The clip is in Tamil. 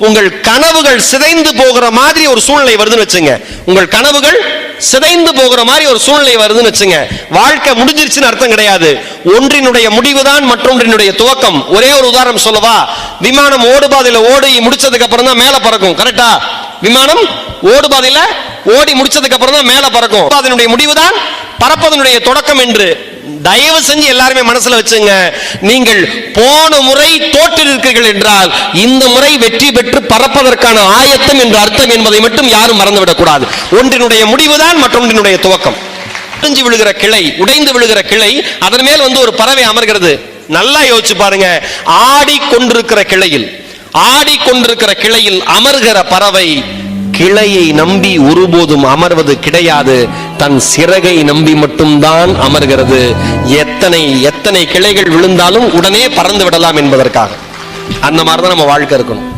உங்கள் கனவுகள் சிதைந்து போகிற மாதிரி ஒரு சூழ்நிலை வருதுன்னு வச்சுங்க. உங்கள் கனவுகள் சிதைந்து போகிற மாதிரி ஒரு சூழ்நிலை வருதுன்னு வச்சுங்க. வாழ்க்கை முடிஞ்சிருச்சுன்னு அர்த்தம் கிடையாது. ஒன்றினுடைய முடிவுதான் மற்றொன்றினுடைய துவக்கம். ஒரே ஒரு உதாரணம் சொல்லவா? விமானம் ஓடுபாதையில ஓடி முடிச்சதுக்கு அப்புறம் தான் மேல பறக்கும். கரெக்டா? விமானம் ஓடுபாதையில ஓடி முடிச்சதுக்கு அப்புறம் தான் மேல பறக்கும். அதனுடைய முடிவுதான் பறப்பதனுடைய தொடக்கம் என்று தயவு செஞ்சு எல்லாருமே மனசுல வச்சுங்க. நீங்கள் போன முறை தோற்றிருக்கிறீர்கள் என்றால் இந்த முறை வெற்றி பெற்று பறப்பதற்கான ஆயத்தம் என்று அர்த்தம் என்பதை மட்டும் யாரும் மறந்துவிடக் கூடாது. ஒன்றினுடைய முடிவுதான் மற்றொன்றினுடைய துவக்கம். உடைஞ்சு விழுகிற கிளை, உடைந்து விழுகிற கிளை, அதன் மேல் ஒரு பறவை அமர்கிறது. நல்லா யோசிச்சு பாருங்க. ஆடிக்கொண்டிருக்கிற கிளையில் அமர்கிற பறவை கிளையை நம்பி ஒருபோதும் அமர்வது கிடையாது. தன் சிறகை நம்பி மட்டும்தான் அமர்கிறது. எத்தனை கிளைகள் விழுந்தாலும் உடனே பறந்து விடலாம் என்பதற்காக. அந்த மாதிரிதான் நம்ம வாழ்க்கை இருக்கணும்.